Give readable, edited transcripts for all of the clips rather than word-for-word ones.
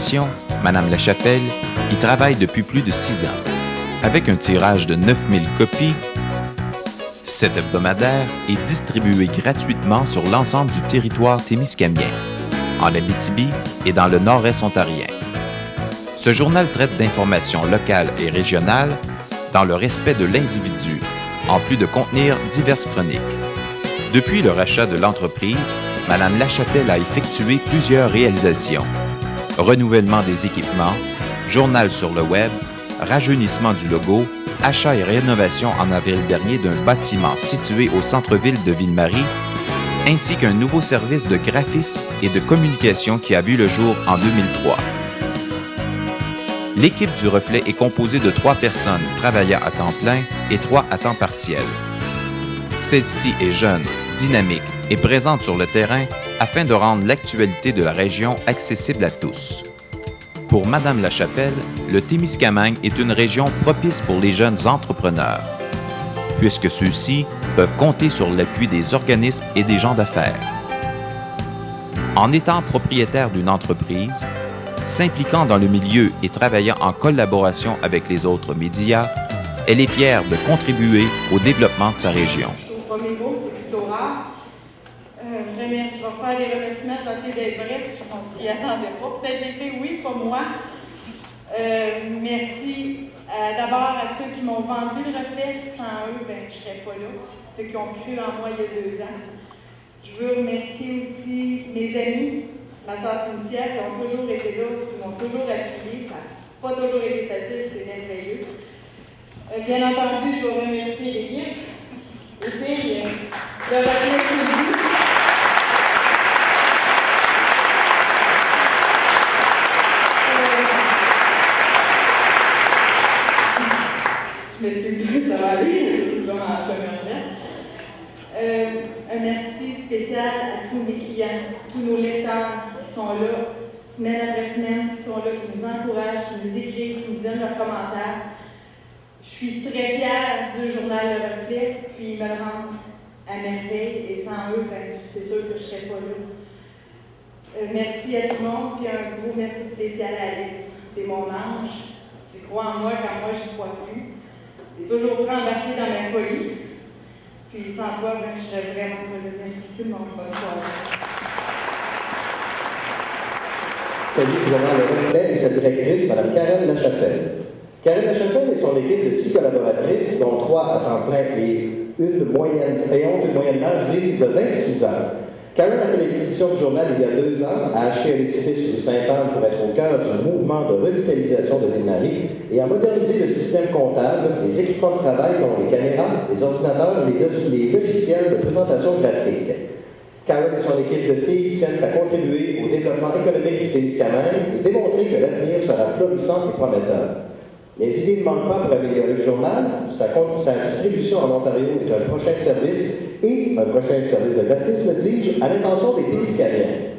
d'édition, Madame Lachapelle, y travaille depuis plus de 6 ans. Avec un tirage de 9000 copies, cet hebdomadaire est distribué gratuitement sur l'ensemble du territoire témiscamien, en Abitibi et dans le nord-est ontarien. Ce journal traite d'informations locales et régionales dans le respect de l'individu, en plus de contenir diverses chroniques. Depuis le rachat de l'entreprise, Madame Lachapelle a effectué plusieurs réalisations. Renouvellement des équipements, journal sur le web, rajeunissement du logo, achat et rénovation en avril dernier d'un bâtiment situé au centre-ville de Ville-Marie, ainsi qu'un nouveau service de graphisme et de communication qui a vu le jour en 2003. L'équipe du Reflet est composée de 3 personnes travaillant à temps plein et 3 à temps partiel. Celle-ci est jeune, dynamique et présente sur le terrain afin de rendre l'actualité de la région accessible à tous. Pour Madame Lachapelle, le Témiscamingue est une région propice pour les jeunes entrepreneurs, puisque ceux-ci peuvent compter sur l'appui des organismes et des gens d'affaires. En étant propriétaire d'une entreprise, s'impliquant dans le milieu et travaillant en collaboration avec les autres médias, elle est fière de contribuer au développement de sa région. Au premier mot, c'est plutôt rare. Je vais faire des remerciements, je vais essayer d'être bref, on s'y attendait pas. Peut-être les filles, oui, pas moi. Merci d'abord à ceux qui m'ont vendu le Reflet. Sans eux, je ne serais pas là. Ceux qui ont cru en moi il y a 2 ans. Je veux remercier aussi mes amis, ma sœur Cynthia, qui ont toujours été là, qui m'ont toujours appuyé. Ça n'a pas toujours été facile, c'est merveilleux. Bien entendu, je veux remercier l'équipe. Les filles, le Reflet Sylvie. Je m'excuse, ça va aller, je vais m'en remettre. Un merci spécial à tous mes clients, tous nos lecteurs qui sont là, semaine après semaine, qui sont là, qui nous encouragent, qui nous écrivent, qui nous donnent leurs commentaires. Je suis très fière du journal Le Reflet, puis ils me rendent à merveille, et sans eux, c'est sûr que je ne serais pas là. Merci à tout le monde, puis un gros merci spécial à Alex. T'es mon ange, tu crois en moi quand moi je ne crois plus. T'es toujours prêt à embarquer dans ma folie. Puis sans toi, je serais vraiment pas là. Merci tout le monde. Bonne soirée. Salut du journal Le Reflet et sa directrice, Mme Karen Lachapelle. Karen Lachapelle et son équipe de 6 collaboratrices, dont 3 à temps plein et ont une moyenne d'âge de 26 ans. Karen a fait l'expédition du journal il y a 2 ans, a acheté un édifice rue Sainte-Anne pour être au cœur du mouvement de revitalisation de Ville-Marie et a modernisé le système comptable, les équipements de travail dont les caméras, les ordinateurs et les logiciels de présentation graphique. Karen et son équipe de filles tiennent à contribuer au développement économique du Témiscamingue et démontrer que l'avenir sera florissant et prometteur. Les idées ne manquent pas pour améliorer le journal. Sa distribution en Ontario est un prochain service et un prochain service de graphisme, dis-je, à l'intention des Témiscamiens.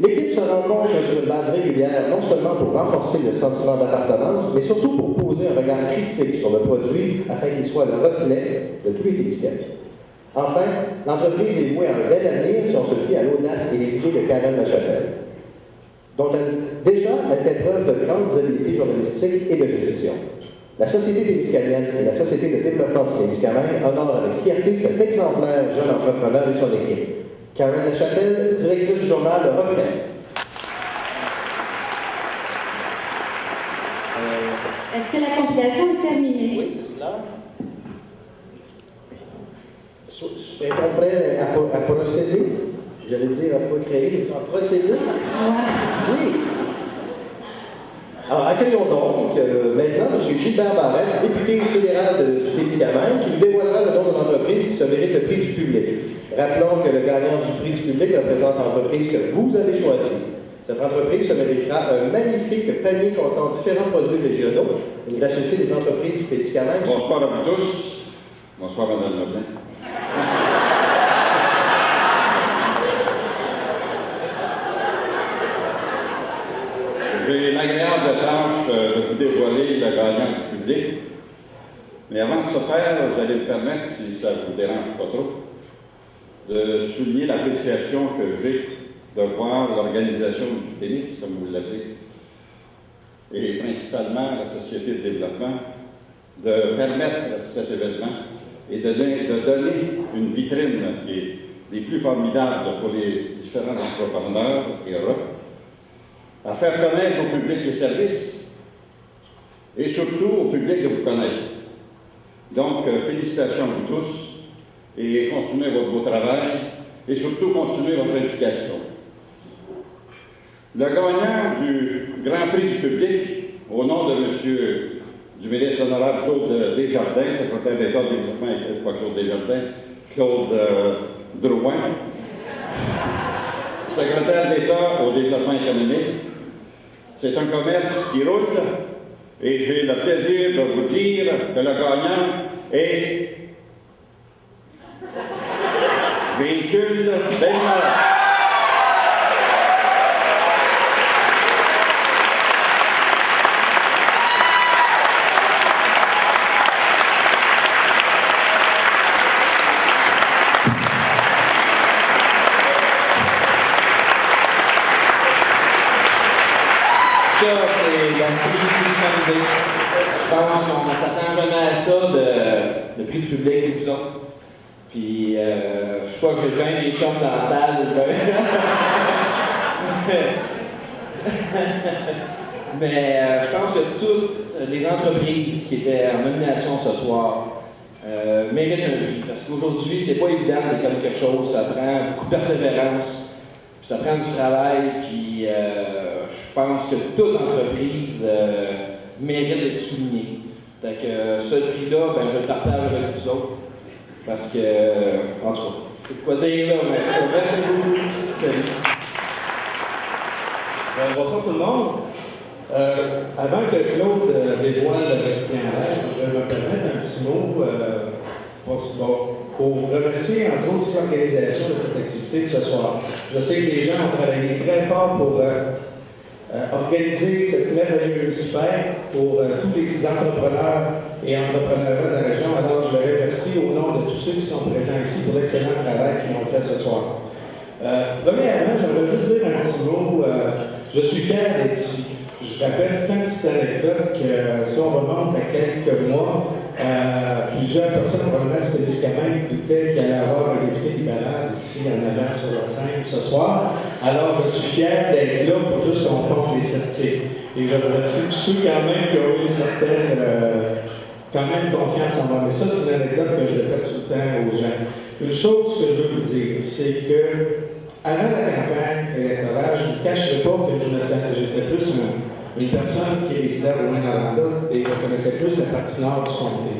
L'équipe se rencontre sur une base régulière, non seulement pour renforcer le sentiment d'appartenance, mais surtout pour poser un regard critique sur le produit afin qu'il soit le reflet de tous les Témiscamiens. Enfin, l'entreprise est vouée à un bel avenir si on se fie à l'audace et les idées de Karen Lachapelle, dont elle fait preuve de grandes habiletés journalistiques et de gestion. La Société témiscamienne et la Société de développement du Témiscamingue honorent avec fierté cet exemplaire jeune entrepreneur et son équipe. Karen Lachapelle, directrice du journal Le Reflet. Est-ce que la compilation est terminée? Oui, c'est cela. Est-on prêt à procéder? J'allais dire à procréer, à procéder? Oui. Alors, accueillons donc maintenant M. Gilbert Barrette, député fédéral du Témiscamingue, qui nous dévoilera le nom de l'entreprise qui se mérite le prix du public. Rappelons que le gagnant du prix du public représente l'entreprise que vous avez choisie. Cette entreprise se méritera un magnifique panier contenant différents produits régionaux. Une gratuité des entreprises du Témiscamingue. Bonsoir à vous tous. Bonsoir, Mme Leblanc. J'ai l'agréable tâche de vous dévoiler le gagnant du public. Mais avant de ce faire, vous allez me permettre, si ça ne vous dérange pas trop, de souligner l'appréciation que j'ai de voir l'organisation du tennis, comme vous l'appelez, et principalement la Société de développement de permettre cet événement et de donner une vitrine qui est des plus formidables pour les différents entrepreneurs et autres, à faire connaître au public les services et surtout au public de vous connaître. Donc, félicitations à vous tous et continuez votre beau travail et surtout continuez votre implication. Le gagnant du Grand Prix du public, au nom de M. du ministre honorable Claude Desjardins, secrétaire d'État au développement, et pas Claude Desjardins, Claude Drouin, secrétaire d'État au développement économique. C'est un commerce qui roule et j'ai le plaisir de vous dire que le gagnant est Véhicule Belle-Mare. Ça, c'est la CIC. Je pense qu'on ne s'attend jamais à ça de prix du public, c'est vous autres. Puis, je crois que j'ai bien des chums dans la salle. Mais je pense que toutes les entreprises qui étaient en nomination ce soir méritent un prix. Parce qu'aujourd'hui, c'est pas évident d'école quelque chose. Ça prend beaucoup de persévérance. Puis ça prend du travail. Puis, je pense que toute entreprise mérite d'être soulignée. Donc, ce prix-là, ben, je le partage avec vous autres. Parce que, en tout cas, je sais pas dire là, mais merci beaucoup. Salut. Bonsoir tout le monde. Avant que Claude dévoile le récipiendaire, je vais me permettre un petit mot pour remercier entre autres l'organisation de cette activité de ce soir. Je sais que les gens ont travaillé très fort pour organiser cette merveilleuse fête pour tous les entrepreneurs et entrepreneurs de la région. Alors, je les remercie au nom de tous ceux qui sont présents ici pour l'excellent travail qu'ils ont fait ce soir. Premièrement, j'aimerais juste dire un petit mot. Je suis fier d'être ici. Je rappelle une petite anecdote que si on remonte à quelques mois, plusieurs personnes probablement sur le médicament doutaient qu'il allait y avoir un député libéral ici en avant sur la scène ce soir. Alors, je suis fier d'être là pour juste qu'on compte les sceptiques. Et je remercie tous ceux quand même qui ont eu certaines quand même confiance en moi. Mais ça, c'est une anecdote que je répète tout le temps aux gens. Une chose que je veux vous dire, c'est que avant la campagne électorale, je ne vous cacherai pas que j'étais plus une personne qui résidait au Rouyn-Noranda et je connaissais plus la partie nord du comté.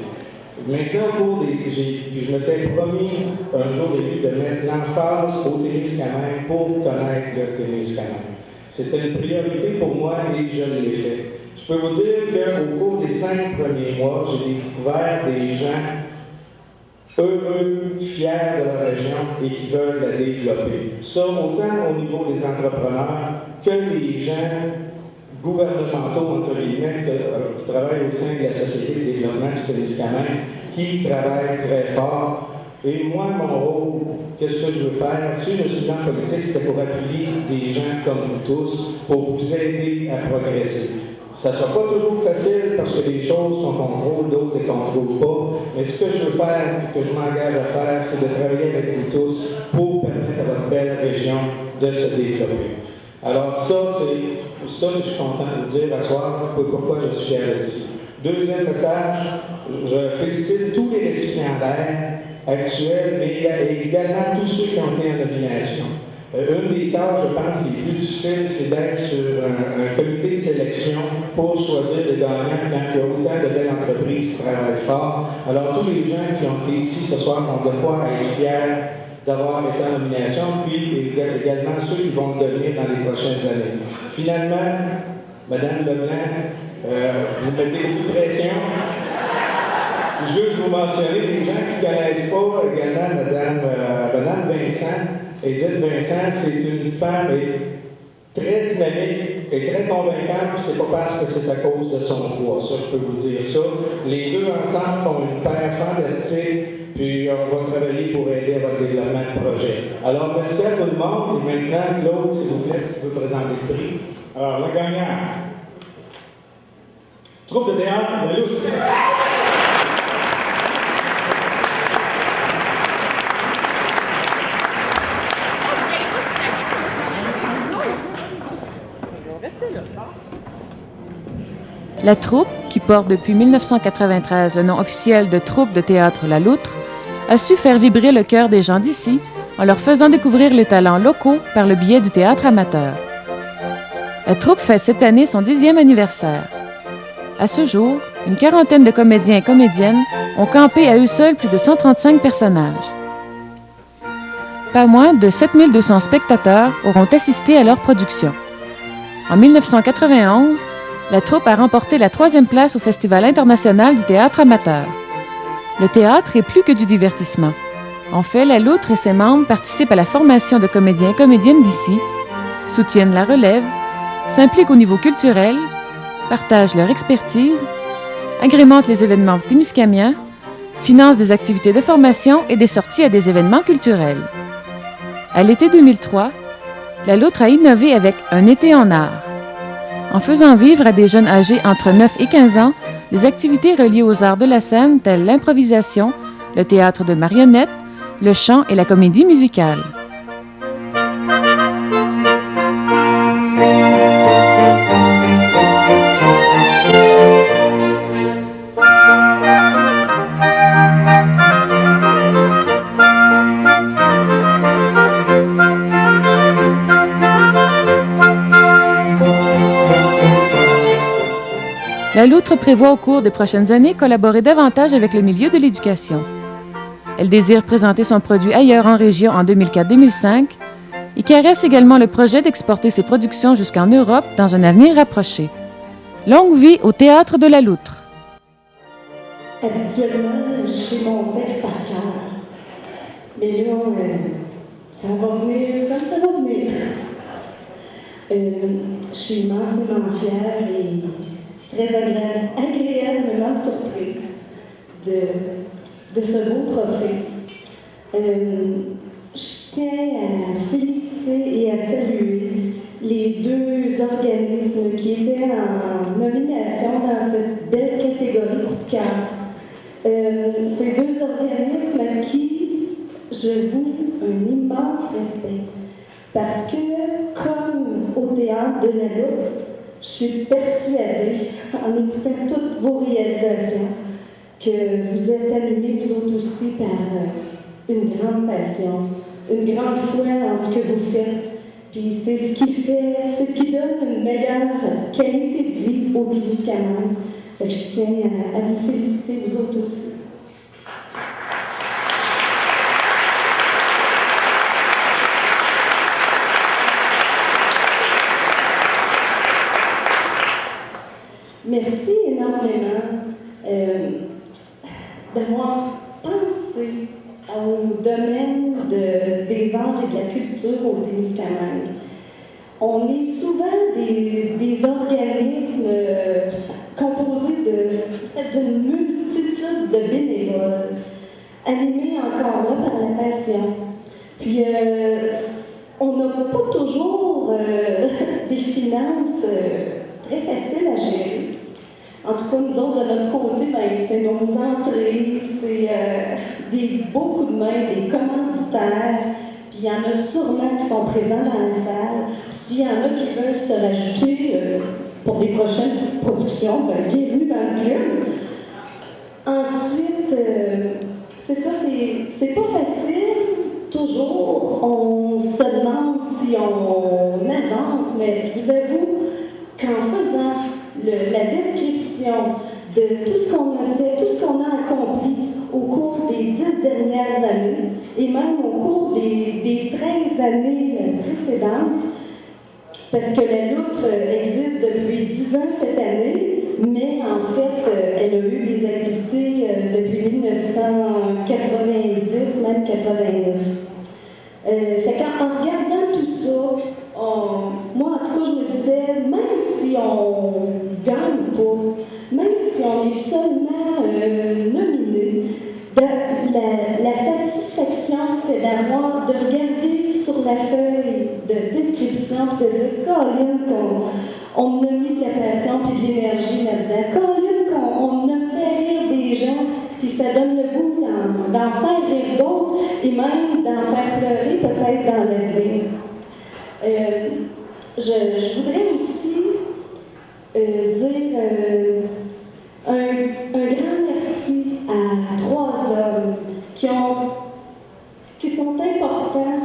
Maintenant, je m'étais promis un jour début de mettre l'emphase au Témiscamingue pour connaître le Témiscamingue. C'était une priorité pour moi et je l'ai fait. Je peux vous dire qu'au cours des 5 premiers mois, j'ai découvert des gens heureux, fiers de la région et qui veulent la développer. Ça, autant au niveau des entrepreneurs que les gens gouvernementaux, entre guillemets, qui travaillent au sein de la Société de développement du Témiscamingue, qui travaillent très fort. Et moi, mon rôle, qu'est-ce que je veux faire? Si je suis en politique, c'est pour appuyer des gens comme vous tous, pour vous aider à progresser. Ça ne sera pas toujours facile parce que les choses sont contrôlées, d'autres ne les contrôlent pas. Mais ce que je veux faire, que je m'engage à faire, c'est de travailler avec vous tous pour permettre à votre belle région de se développer. Alors ça, c'est pour ça que je suis content de vous dire à soir pourquoi je suis fier ici. Deuxième message, je félicite tous les récipiendaires actuels, mais également tous ceux qui ont été en nomination. Une des tâches, je pense, les plus difficiles, c'est d'être sur un comité de sélection pour choisir des gagnants quand il y a autant de belles entreprises qui travaillent fort. Alors, tous les gens qui ont été ici ce soir ont de quoi être fiers d'avoir été en nomination, puis également ceux qui vont le devenir dans les prochaines années. Finalement, Mme Leblanc, vous mettez beaucoup de pression. Je veux vous mentionner les gens qui ne connaissent pas également Mme Vincent. Edith Vincent, c'est une femme très dynamique et très convaincante, puis c'est pas parce que c'est à cause de son poids, ça je peux vous dire ça. Les deux ensemble font une paire fantastique, puis on va travailler pour aider à votre développement de projet. Alors merci à tout le monde, et maintenant Claude, s'il vous plaît, tu peux présenter le prix. Alors, le gagnant Troupe de théâtre, La Loutre. La troupe, qui porte depuis 1993 le nom officiel de Troupe de théâtre La Loutre, a su faire vibrer le cœur des gens d'ici en leur faisant découvrir les talents locaux par le biais du théâtre amateur. La troupe fête cette année son 10e anniversaire. À ce jour, une quarantaine de comédiens et comédiennes ont campé à eux seuls plus de 135 personnages. Pas moins de 7200 spectateurs auront assisté à leur production. En 1991, la troupe a remporté la 3e place au Festival international du théâtre amateur. Le théâtre est plus que du divertissement. En fait, La Loutre et ses membres participent à la formation de comédiens et comédiennes d'ici, soutiennent la relève, s'impliquent au niveau culturel, partagent leur expertise, agrémentent les événements témiscamiens, financent des activités de formation et des sorties à des événements culturels. À l'été 2003, La Loutre a innové avec un été en art, en faisant vivre à des jeunes âgés entre 9 et 15 ans des activités reliées aux arts de la scène telles l'improvisation, le théâtre de marionnettes, le chant et la comédie musicale. La Loutre prévoit au cours des prochaines années collaborer davantage avec le milieu de l'éducation. Elle désire présenter son produit ailleurs en région en 2004-2005 et caresse également le projet d'exporter ses productions jusqu'en Europe dans un avenir rapproché. Longue vie au Théâtre de La Loutre. Habituellement, je fais mon texte par cœur. Mais là, ça va venir comme ça va venir. Je suis immensément fière et très agréablement surprise de ce beau trophée. Je tiens à féliciter et à saluer les 2 organismes qui étaient en nomination dans cette belle catégorie coup de cœur. Ces 2 organismes à qui je voue un immense respect parce que, comme au Théâtre de La Loutre, je suis persuadée, en écoutant toutes vos réalisations, que vous êtes animés, vous autres aussi, par une grande passion, une grande foi en ce que vous faites. Puis c'est ce qui donne une meilleure qualité de vie au Témiscamingue. Je tiens à vous féliciter, vous autres aussi. Merci énormément d'avoir pensé au domaine des arts et de la culture au Témiscamingue. On est souvent des organismes composés d'une multitude de bénévoles, animés encore là par la passion. Puis, on n'a pas toujours des finances très faciles à gérer. En tout cas, nous autres, de notre côté, c'est nos entrées, c'est beaucoup de mains, des commanditaires, puis il y en a sûrement qui sont présents dans la salle. S'il y en a qui veulent se rajouter pour les prochaines productions, bienvenue dans le club. Ensuite, c'est ça, c'est pas facile, toujours. On se demande si on avance, mais je vous avoue qu'en faisant la description de tout ce qu'on a fait, tout ce qu'on a accompli au cours des 10 dernières années et même au cours des 13 années précédentes, parce que La Loutre existe depuis 10 ans cette année, mais en fait, elle a eu des activités depuis 1990, même 89. Fait qu'en regardant tout ça, moi, en tout cas, je me disais, même si on gagne pas, même si on est seulement nominé, la satisfaction, c'est de regarder sur la feuille de description et de dire, Colin, on a mis de la passion et de l'énergie là-dedans. d'en faire rire d'autres et même d'en faire pleurer, peut-être dans l'avenir. Je voudrais aussi dire un grand merci à 3 hommes qui sont importants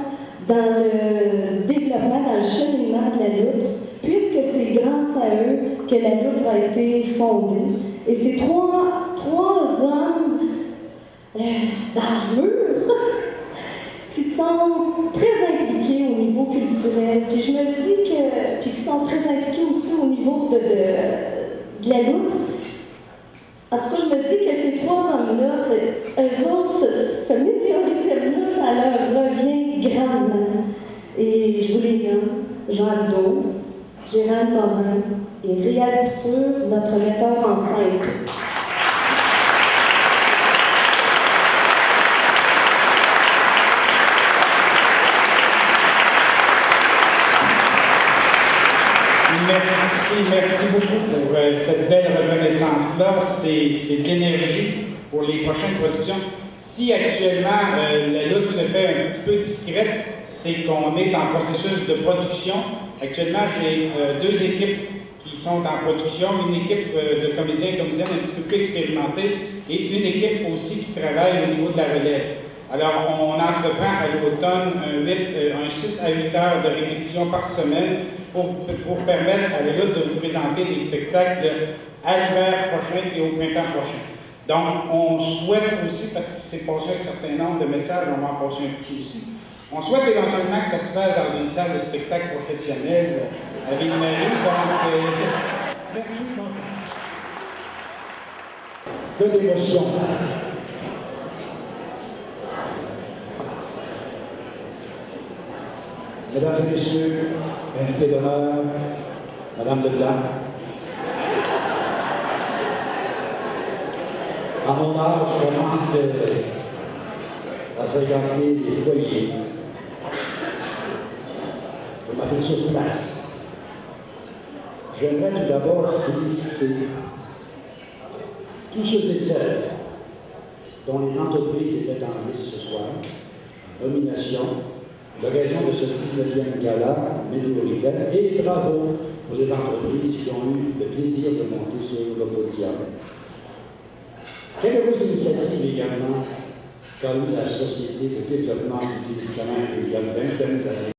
dans le développement, dans le cheminement de la lutte, puisque c'est grâce à eux que la lutte a été fondée. Et ces trois hommes d'armure qui sont très impliqués au niveau culturel. Puis je me dis puis qui sont très impliqués aussi au niveau de la lutte. En tout cas, je me dis que ces 3 hommes-là, eux autres, ce météorite-là, ça leur revient grandement. Et je vous les nomme: Jean Aldo, Gérald Morin et Réal Couture, notre metteur en scène. Merci beaucoup pour cette belle reconnaissance-là. C'est de l'énergie pour les prochaines productions. Si actuellement la lutte se fait un petit peu discrète, c'est qu'on est en processus de production. Actuellement, j'ai 2 équipes qui sont en production, une équipe de comédiens et comédiennes un petit peu plus expérimentés et une équipe aussi qui travaille au niveau de la relève. Alors, on entreprend à l'automne un 6 à 8 heures de répétition par semaine pour permettre à la lutte de vous présenter des spectacles à l'hiver prochain et au printemps prochain. Donc, on souhaite aussi, parce qu'il s'est passé un certain nombre de messages, on va en passer un petit aussi, on souhaite éventuellement que ça se fasse dans une salle de spectacle professionnelle à Ville-Marie. Donc, merci. Que d'émotion. Mesdames et messieurs, invités d'honneur, Madame Leblanc, à mon âge, je commence à fréquenter les foyers. Je m'appelle sur place. J'aimerais tout d'abord féliciter tous ceux et celles dont les entreprises étaient en liste ce soir, nomination, l'occasion de ce 19e gala météoritaire, et bravo pour les entreprises qui ont eu le plaisir de monter sur le podium. Quelques initiatives également, comme la Société de développement du médicament il y a une vingtaine d'années.